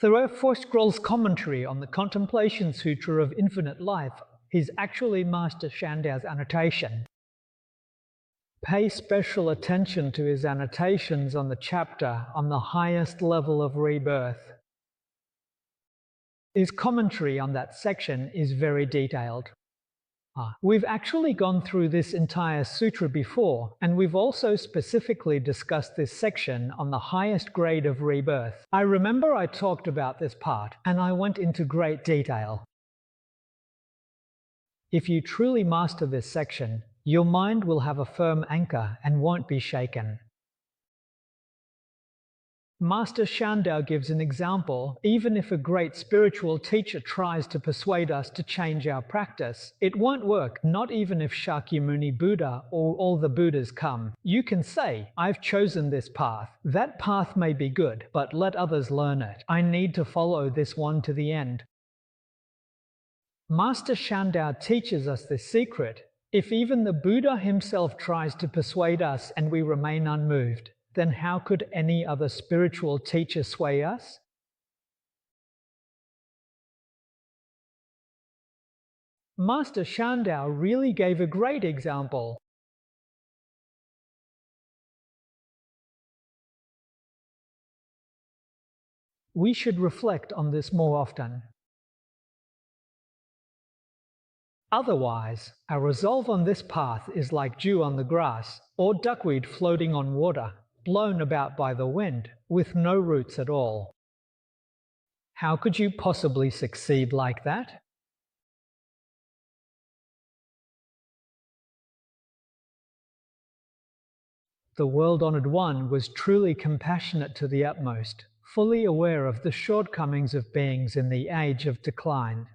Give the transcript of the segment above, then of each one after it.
Thoreau Scroll's commentary on the Contemplation Sutra of Infinite Life is actually Master Shandao's annotation. Pay special attention to his annotations on the chapter on the highest level of rebirth. His commentary on that section is very detailed. We've actually gone through this entire sutra before, and we've also specifically discussed this section on the highest grade of rebirth. I remember I talked about this part, and I went into great detail. If you truly master this section, your mind will have a firm anchor and won't be shaken. Master Shandao gives an example. Even if a great spiritual teacher tries to persuade us to change our practice, it won't work, not even if Shakyamuni Buddha or all the Buddhas come. You can say, I've chosen this path. That path may be good, but let others learn it. I need to follow this one to the end. Master Shandao teaches us this secret. If even the Buddha himself tries to persuade us and we remain unmoved, then how could any other spiritual teacher sway us? Master Shandao really gave a great example. We should reflect on this more often. Otherwise, our resolve on this path is like dew on the grass, or duckweed floating on water, blown about by the wind, with no roots at all. How could you possibly succeed like that? The World-Honored One was truly compassionate to the utmost, fully aware of the shortcomings of beings in the age of decline.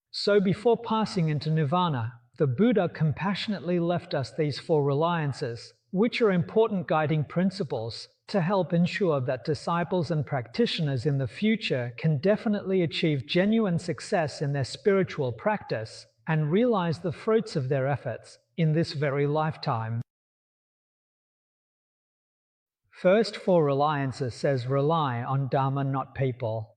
So before passing into nirvana, the Buddha compassionately left us these 4 reliances, which are important guiding principles to help ensure that disciples and practitioners in the future can definitely achieve genuine success in their spiritual practice and realize the fruits of their efforts in this very lifetime. First 4 reliances says rely on Dharma, not people.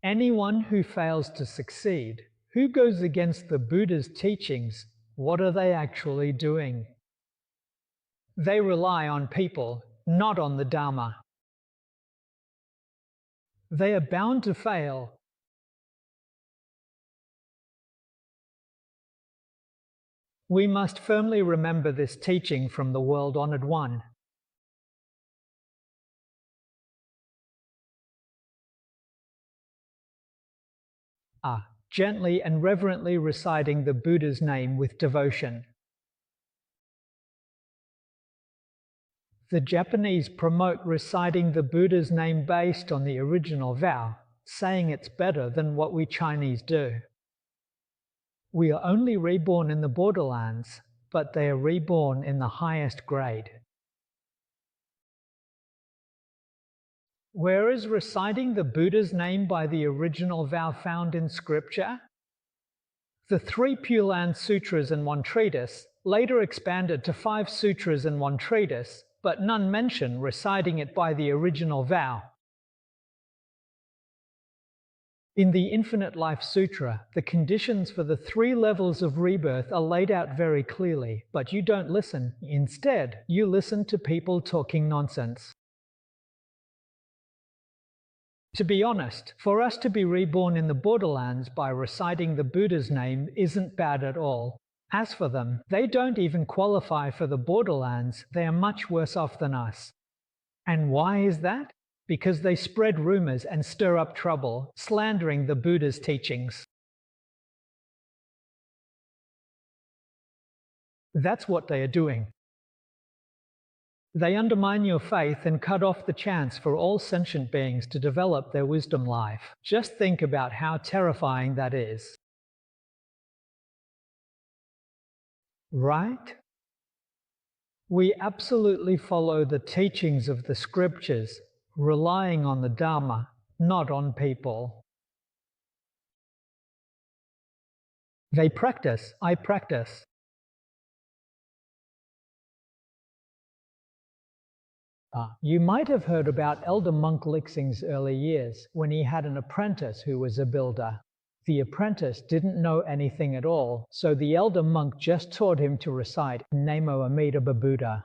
Anyone who fails to succeed, who goes against the Buddha's teachings, what are they actually doing? They rely on people, not on the Dharma. They are bound to fail. We must firmly remember this teaching from the World-Honored One. Gently and reverently reciting the Buddha's name with devotion. The Japanese promote reciting the Buddha's name based on the original vow, saying it's better than what we Chinese do. We are only reborn in the borderlands, but they are reborn in the highest grade. Where is reciting the Buddha's name by the original vow found in scripture? The 3 Pure Land Sutras and 1 treatise, later expanded to 5 sutras and 1 treatise, but none mention reciting it by the original vow. In the Infinite Life Sutra, the conditions for the 3 levels of rebirth are laid out very clearly, but you don't listen. Instead, you listen to people talking nonsense. To be honest, for us to be reborn in the borderlands by reciting the Buddha's name isn't bad at all. As for them, they don't even qualify for the borderlands. They are much worse off than us. And why is that? Because they spread rumors and stir up trouble, slandering the Buddha's teachings. That's what they are doing. They undermine your faith and cut off the chance for all sentient beings to develop their wisdom life. Just think about how terrifying that is. Right? We absolutely follow the teachings of the scriptures, relying on the Dharma, not on people. They practice, I practice. You might have heard about Elder Monk Lixing's early years when he had an apprentice who was a builder. The apprentice didn't know anything at all, so the elder monk just taught him to recite Namo Amida Buddha.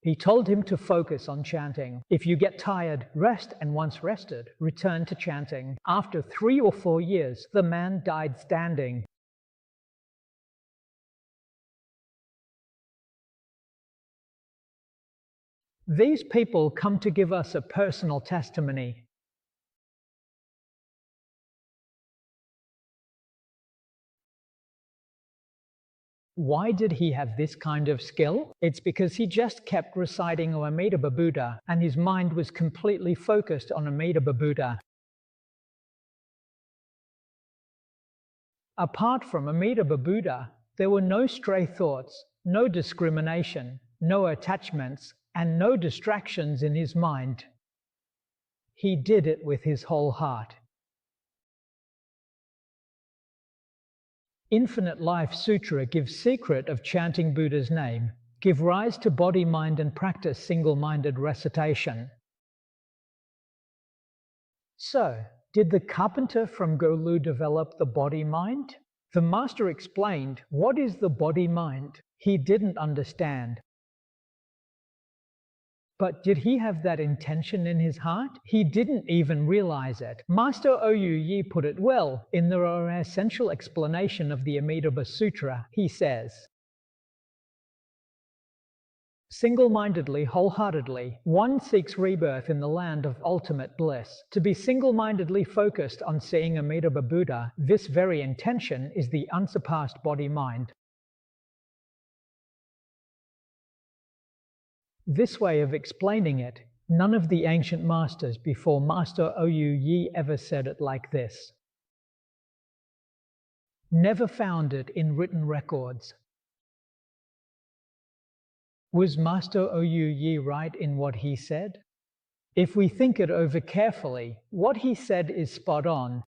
He told him to focus on chanting. If you get tired, rest, and once rested, return to chanting. After 3 or 4 years, the man died standing. These people come to give us a personal testimony. Why did he have this kind of skill? It's because he just kept reciting Amitabha Buddha, and his mind was completely focused on Amitabha Buddha. Apart from Amitabha Buddha, there were no stray thoughts, no discrimination, no attachments, and no distractions in his mind. He did it with his whole heart. Infinite Life Sutra gives secret of chanting Buddha's name, give rise to body, mind, and practice single-minded recitation. So, did the carpenter from Golu develop the body-mind? The master explained, what is the body-mind? He didn't understand. But did he have that intention in his heart? He didn't even realize it. Master Oyu Yi put it well in the essential explanation of the Amitabha Sutra. He says, single-mindedly, wholeheartedly, one seeks rebirth in the land of ultimate bliss. To be single-mindedly focused on seeing Amitabha Buddha, this very intention is the unsurpassed body-mind. This way of explaining it, none of the ancient masters before Master Oyu Yi ever said it like this. Never found it in written records. Was Master Oyu Yi right in what he said? If we think it over carefully, what he said is spot on.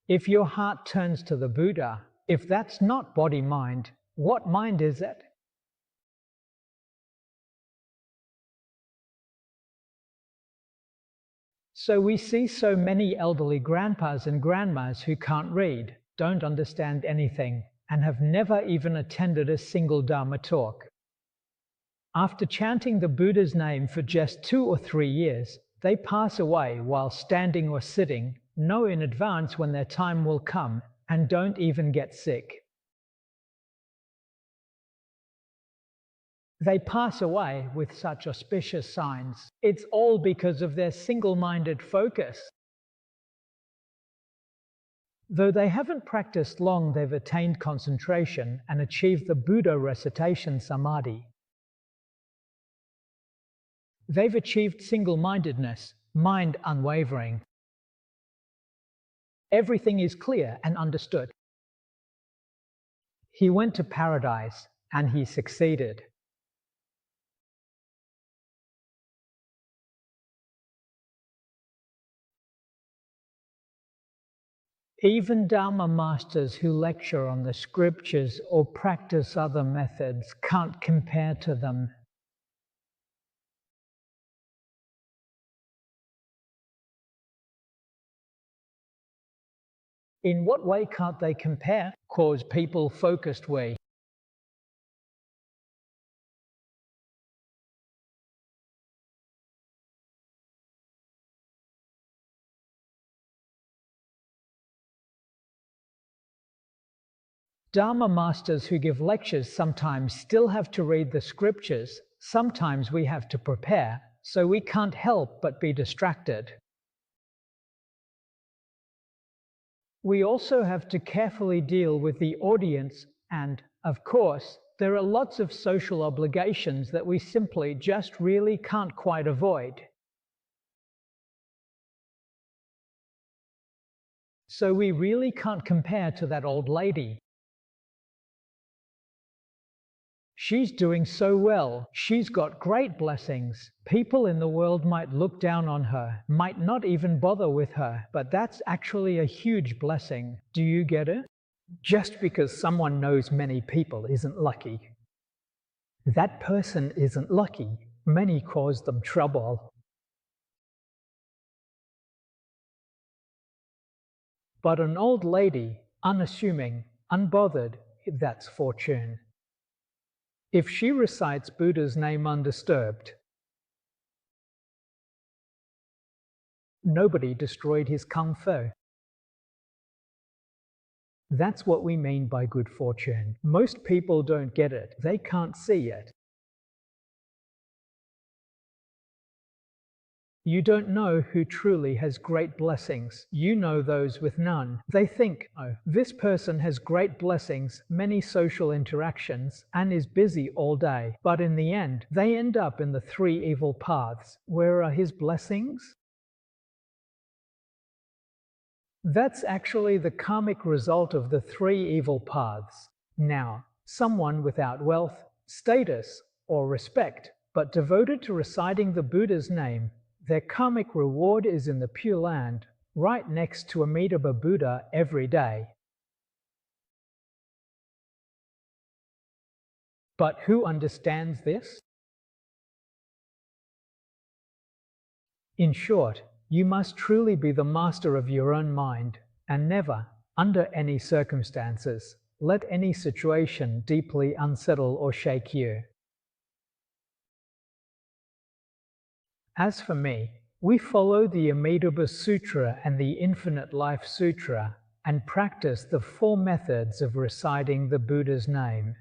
If your heart turns to the Buddha, if that's not body-mind, what mind is it? So we see so many elderly grandpas and grandmas who can't read, don't understand anything, and have never even attended a single Dharma talk. After chanting the Buddha's name for just 2 or 3 years, they pass away while standing or sitting, know in advance when their time will come, and don't even get sick. They pass away with such auspicious signs. It's all because of their single-minded focus. Though they haven't practiced long, they've attained concentration and achieved the Buddha recitation samadhi. They've achieved single-mindedness, mind unwavering. Everything is clear and understood. He went to paradise and he succeeded. Even Dharma masters who lecture on the scriptures or practice other methods can't compare to them. In what way can't they compare? Cause people focused way. Dharma masters who give lectures sometimes still have to read the scriptures, sometimes we have to prepare, so we can't help but be distracted. We also have to carefully deal with the audience and, of course, there are lots of social obligations that we simply just really can't quite avoid. So we really can't compare to that old lady. She's doing so well. She's got great blessings. People in the world might look down on her, might not even bother with her, but that's actually a huge blessing. Do you get it? Just because someone knows many people isn't lucky. That person isn't lucky. Many cause them trouble. But an old lady, unassuming, unbothered, that's fortune. If she recites Buddha's name undisturbed, nobody destroyed his kung fu. That's what we mean by good fortune. Most people don't get it. They can't see it. You don't know who truly has great blessings. You know those with none. They think, oh, this person has great blessings, many social interactions, and is busy all day. But in the end, they end up in the three evil paths. Where are his blessings? That's actually the karmic result of the three evil paths. Now, someone without wealth, status, or respect, but devoted to reciting the Buddha's name, their karmic reward is in the Pure Land, right next to Amitabha Buddha every day. But who understands this? In short, you must truly be the master of your own mind, and never, under any circumstances, let any situation deeply unsettle or shake you. As for me, we follow the Amitabha Sutra and the Infinite Life Sutra and practice the four methods of reciting the Buddha's name.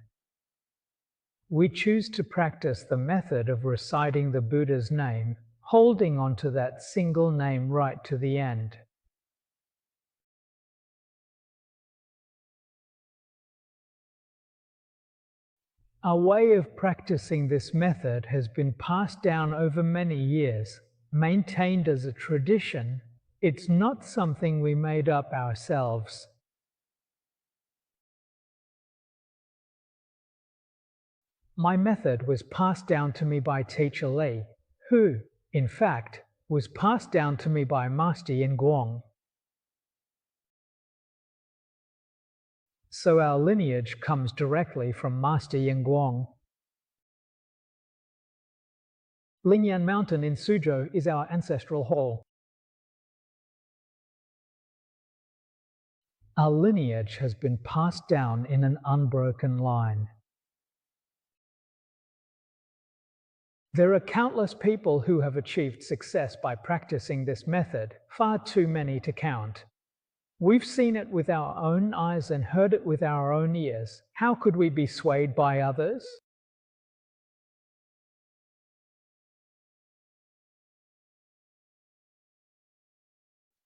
We choose to practice the method of reciting the Buddha's name, holding on to that single name right to the end. Our way of practicing this method has been passed down over many years, maintained as a tradition. It's not something we made up ourselves. My method was passed down to me by Teacher Li, who, in fact, was passed down to me by Master Yin Guang. So our lineage comes directly from Master Yin Guang. Lingyan Mountain in Suzhou is our ancestral hall. Our lineage has been passed down in an unbroken line. There are countless people who have achieved success by practicing this method, far too many to count. We've seen it with our own eyes and heard it with our own ears. How could we be swayed by others?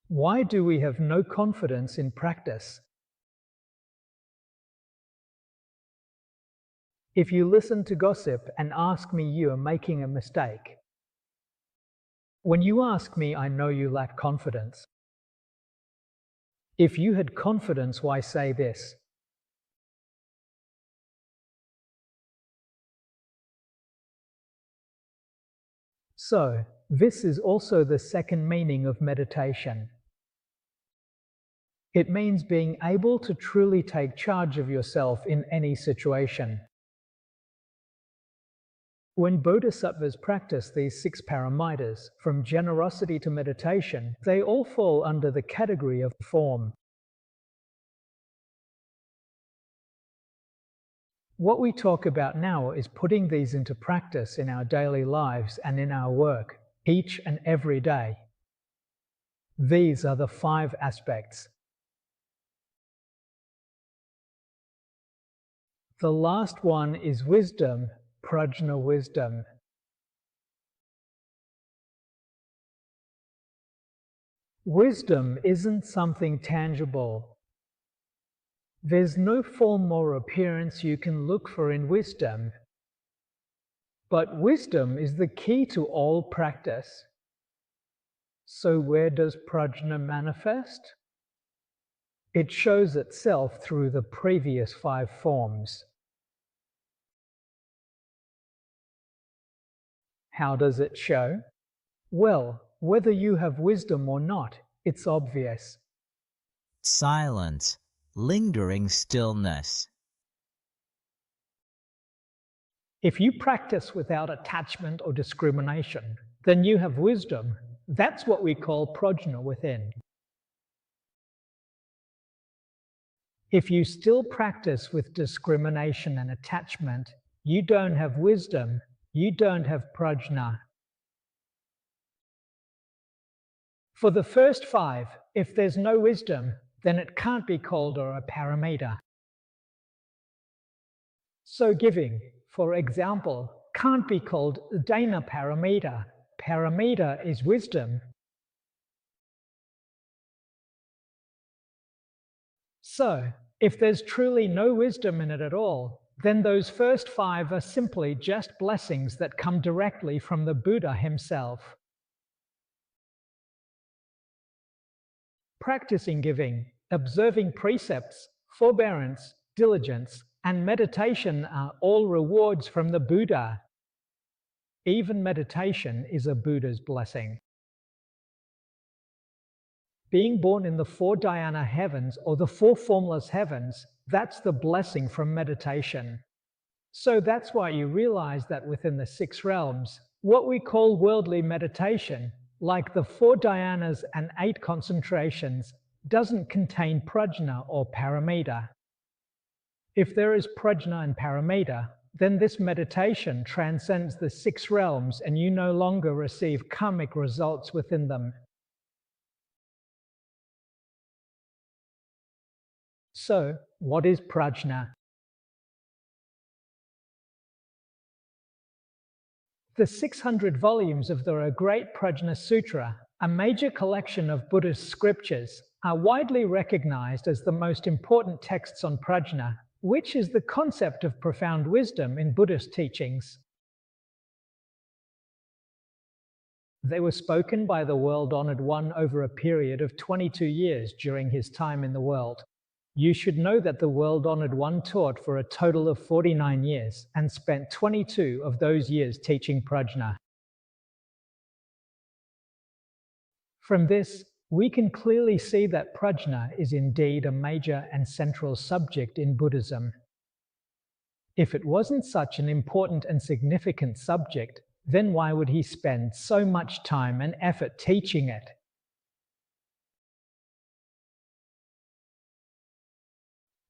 Why do we have no confidence in practice? If you listen to gossip and ask me, you are making a mistake. When you ask me, I know you lack confidence. If you had confidence, why say this? So, this is also the second meaning of meditation. It means being able to truly take charge of yourself in any situation. When bodhisattvas practice these 6 paramitas, from generosity to meditation, they all fall under the category of form. What we talk about now is putting these into practice in our daily lives and in our work, each and every day. These are the 5 aspects. The last one is wisdom, prajna wisdom. Wisdom isn't something tangible. There's no form or appearance you can look for in wisdom. But wisdom is the key to all practice. So where does prajna manifest? It shows itself through the previous 5 forms. How does it show? Well, whether you have wisdom or not, it's obvious. Silence. lingering stillness. If you practice without attachment or discrimination, then you have wisdom. That's what we call prajna within. If you still practice with discrimination and attachment, you don't have wisdom, you don't have prajna. For the first five, if there's no wisdom, then it can't be called a paramita. So giving, for example, can't be called dana paramita. Paramita is wisdom. So, if there's truly no wisdom in it at all, then those first five are simply just blessings that come directly from the Buddha himself. Practicing giving, observing precepts, forbearance, diligence, and meditation are all rewards from the Buddha. Even meditation is a Buddha's blessing. Being born in the four dhyana heavens or the four formless heavens, that's the blessing from meditation. So that's why you realize that within the six realms, what we call worldly meditation, like the four dhyanas and 8 concentrations, doesn't contain prajna or paramita. If there is prajna and paramita, then this meditation transcends the 6 realms and you no longer receive karmic results within them. So, what is prajna? The 600 volumes of the Great Prajna Sutra, a major collection of Buddhist scriptures, are widely recognized as the most important texts on prajna, which is the concept of profound wisdom in Buddhist teachings. They were spoken by the world-honored one over a period of 22 years during his time in the world. You should know that the world-honored one taught for a total of 49 years and spent 22 of those years teaching prajna. From this, we can clearly see that prajna is indeed a major and central subject in Buddhism. If it wasn't such an important and significant subject, then why would he spend so much time and effort teaching it?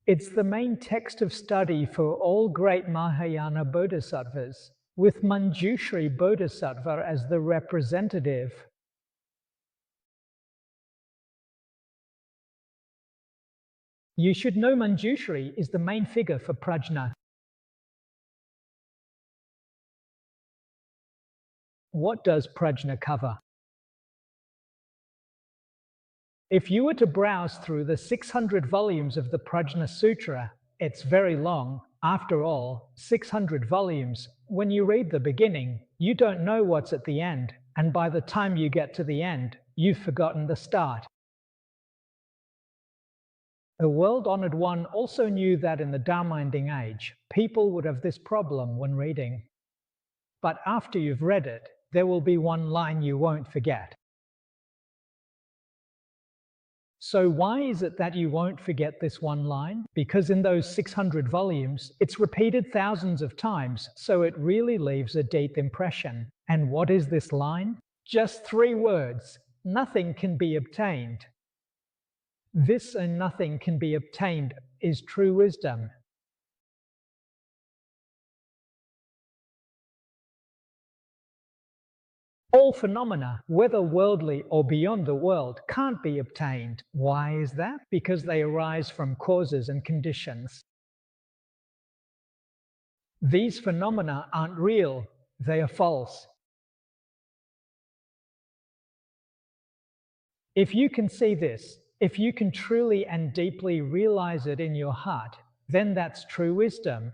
It's the main text of study for all great Mahayana bodhisattvas, with Manjushri Bodhisattva as the representative. You should know Manjushri is the main figure for prajna. What does prajna cover? If you were to browse through the 600 volumes of the Prajna Sutra, it's very long. After all, 600 volumes. When you read the beginning, you don't know what's at the end, and by the time you get to the end, you've forgotten the start. The world-honored one also knew that in the Dharma-ending age, people would have this problem when reading. But after you've read it, there will be one line you won't forget. So why is it that you won't forget this one line? Because in those 600 volumes, it's repeated thousands of times, so it really leaves a deep impression. And what is this line? Just 3 words. Nothing can be obtained. This and nothing can be obtained is true wisdom. All phenomena, whether worldly or beyond the world, can't be obtained. Why is that? Because they arise from causes and conditions. These phenomena aren't real, they are false. If you can see this, if you can truly and deeply realize it in your heart, then that's true wisdom.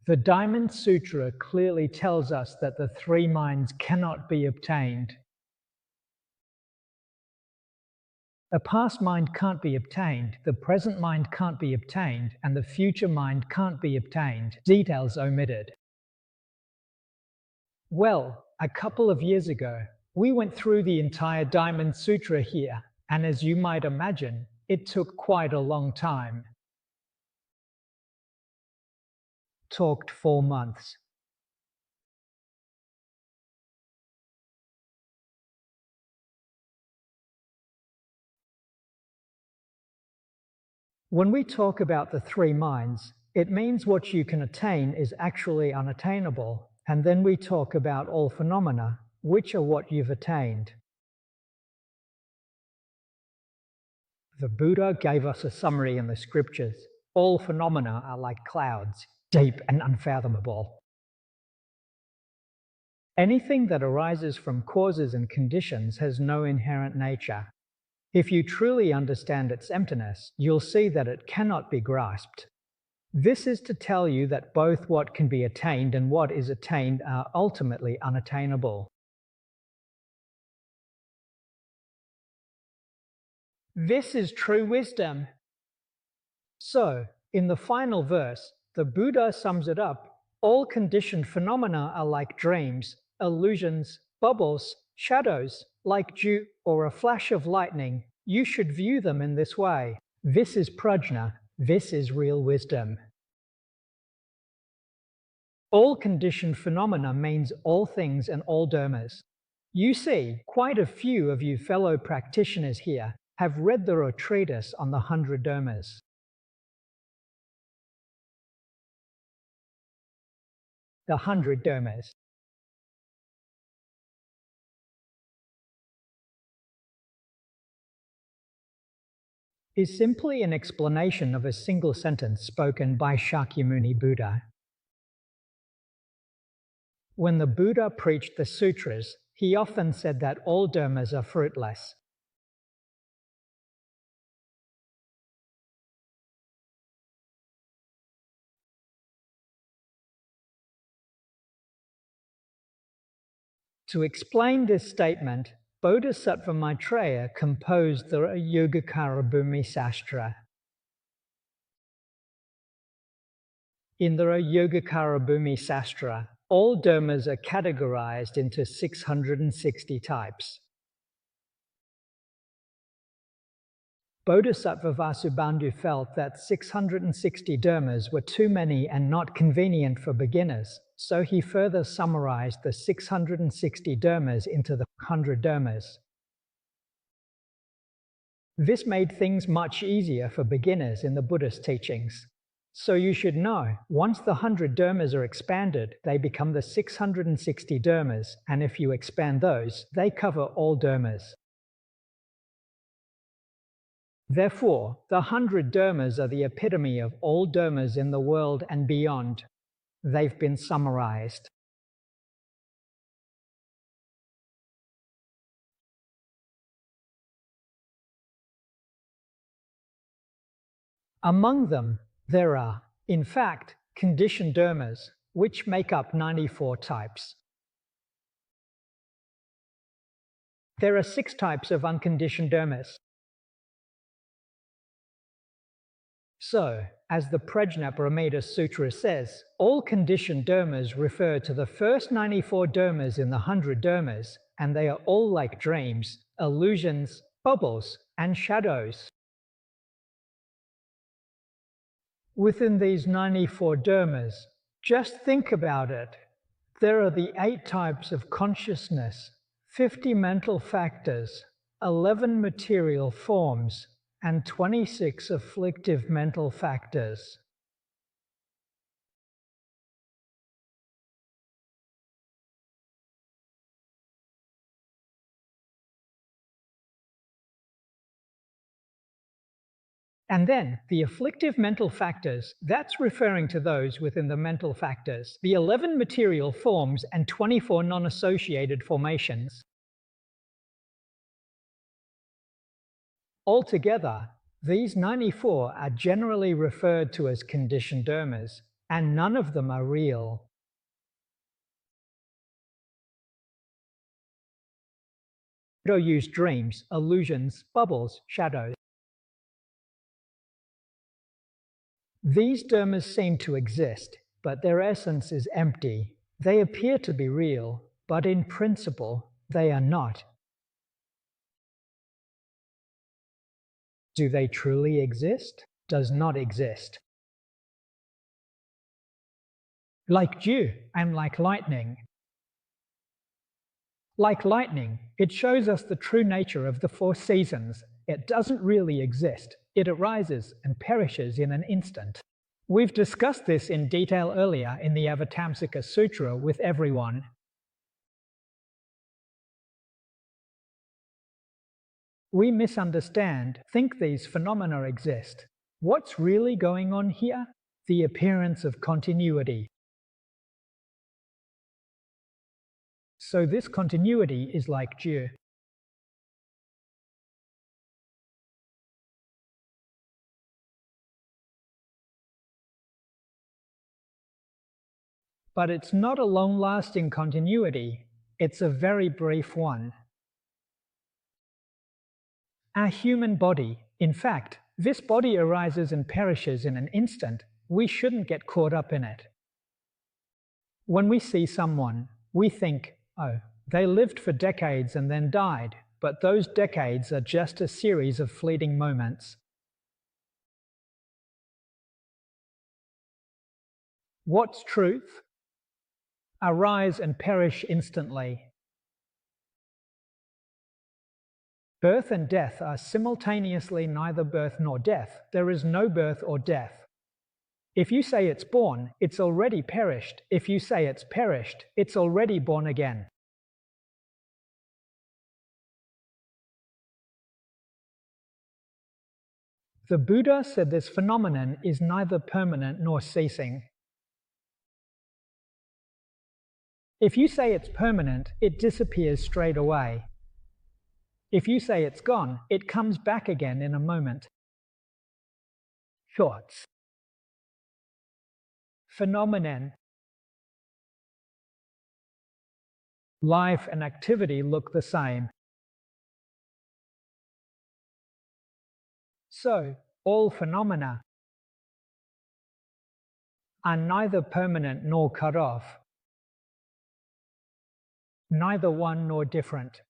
The Diamond Sutra clearly tells us that the 3 minds cannot be obtained. A past mind can't be obtained, the present mind can't be obtained, and the future mind can't be obtained. Details omitted. Well, a couple of years ago, we went through the entire Diamond Sutra here, And as you might imagine, it took quite a long time. Talked 4 months. When we talk about the three minds, it means what you can attain is actually unattainable, and then we talk about all phenomena, which are what you've attained. The Buddha gave us a summary in the scriptures. All phenomena are like clouds, deep and unfathomable. Anything that arises from causes and conditions has no inherent nature. If you truly understand its emptiness, you'll see that it cannot be grasped. This is to tell you that both what can be attained and what is attained are ultimately unattainable. This is true wisdom. So, in the final verse, the Buddha sums it up. All conditioned phenomena are like dreams, illusions, bubbles, shadows, like dew or a flash of lightning. You should view them in this way. This is prajna. This is real wisdom. All conditioned phenomena means all things and all dharmas. You see, quite a few of you fellow practitioners here have read the treatise on the 100 dharmas. The 100 dharmas. Is simply an explanation of a single sentence spoken by Shakyamuni Buddha. When the Buddha preached the sutras, he often said that all dharmas are fruitless. To explain this statement, Bodhisattva Maitreya composed the Yogacara Bhumi Sastra. In the Yogacara Bhumi Sastra, all dharmas are categorized into 660 types. Bodhisattva Vasubandhu felt that 660 dharmas were too many and not convenient for beginners, so he further summarized the 660 dharmas into the 100 dharmas. This made things much easier for beginners in the Buddhist teachings. So you should know, once the 100 dharmas are expanded, they become the 660 dharmas, and if you expand those, they cover all dharmas. Therefore, the 100 dharmas are the epitome of all dharmas in the world and beyond. They've been summarized. Among them, there are, in fact, conditioned dharmas, which make up 94 types. There are 6 types of unconditioned dharmas. So, as the Prajnaparamita Sutra says, all conditioned dharmas refer to the first 94 dharmas in the 100 dharmas, and they are all like dreams, illusions, bubbles, and shadows. Within these 94 dharmas, just think about it. There are the 8 types of consciousness, 50 mental factors, 11 material forms, and 26 afflictive mental factors. And then the afflictive mental factors, that's referring to those within the mental factors, the 11 material forms and 24 non-associated formations. Altogether, these 94 are generally referred to as conditioned dharmas, and none of them are real. Buddha used dreams, illusions, bubbles, shadows. These dharmas seem to exist, but their essence is empty. They appear to be real, but in principle, they are not. Do they truly exist? Does not exist. Like dew and like lightning. Like lightning, it shows us the true nature of the four seasons. It doesn't really exist. It arises and perishes in an instant. We've discussed this in detail earlier in the Avatamsaka Sutra with everyone. We misunderstand, think these phenomena exist. What's really going on here? The appearance of continuity. So this continuity is like dew. But it's not a long-lasting continuity. It's a very brief one. Our human body, in fact, this body arises and perishes in an instant. We shouldn't get caught up in it. When we see someone, we think, oh, they lived for decades and then died, but those decades are just a series of fleeting moments. What's truth? Arise and perish instantly. Birth and death are simultaneously neither birth nor death. There is no birth or death. If you say it's born, it's already perished. If you say it's perished, it's already born again. The Buddha said this phenomenon is neither permanent nor ceasing. If you say it's permanent, it disappears straight away. If you say it's gone, it comes back again in a moment. Thoughts. Phenomenon. Life and activity look the same. So, all phenomena are neither permanent nor cut off, neither one nor different.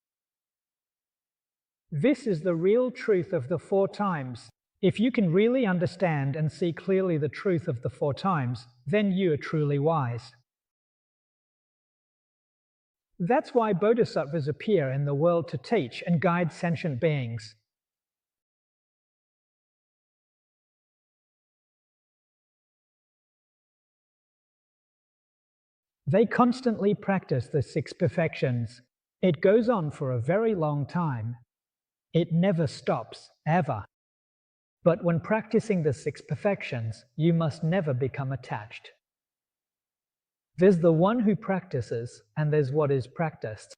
This is the real truth of the four times. If you can really understand and see clearly the truth of the four times, then you are truly wise. That's why bodhisattvas appear in the world to teach and guide sentient beings. They constantly practice the six perfections. It goes on for a very long time. It never stops, ever. But when practicing the six perfections, you must never become attached. There's the one who practices, and there's what is practiced.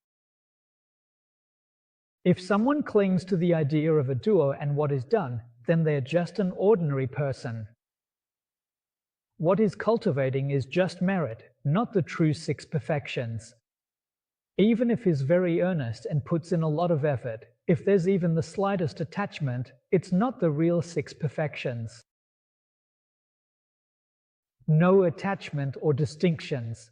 If someone clings to the idea of a doer and what is done, then they're just an ordinary person. What is cultivating is just merit, not the true six perfections. Even if he's very earnest and puts in a lot of effort, if there's even the slightest attachment, it's not the real six perfections. No attachment or distinctions.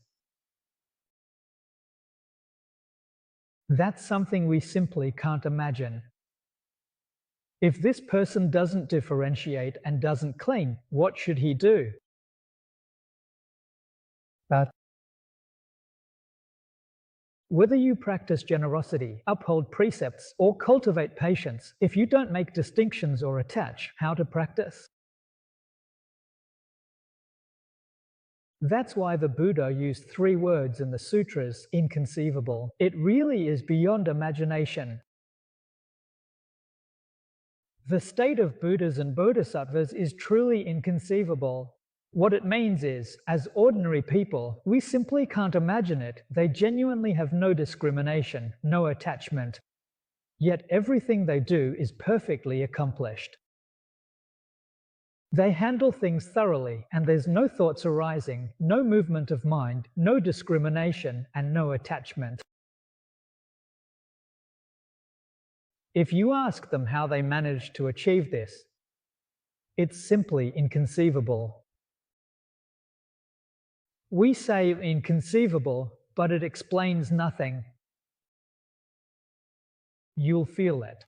That's something we simply can't imagine. If this person doesn't differentiate and doesn't cling, what should he do? But whether you practice generosity, uphold precepts, or cultivate patience, if you don't make distinctions or attach, how to practice? That's why the Buddha used 3 words in the sutras, inconceivable. It really is beyond imagination. The state of Buddhas and Bodhisattvas is truly inconceivable. What it means is, as ordinary people, we simply can't imagine it. They genuinely have no discrimination, no attachment. Yet everything they do is perfectly accomplished. They handle things thoroughly, and there's no thoughts arising, no movement of mind, no discrimination, and no attachment. If you ask them how they managed to achieve this, it's simply inconceivable. We say inconceivable, but it explains nothing. You'll feel it.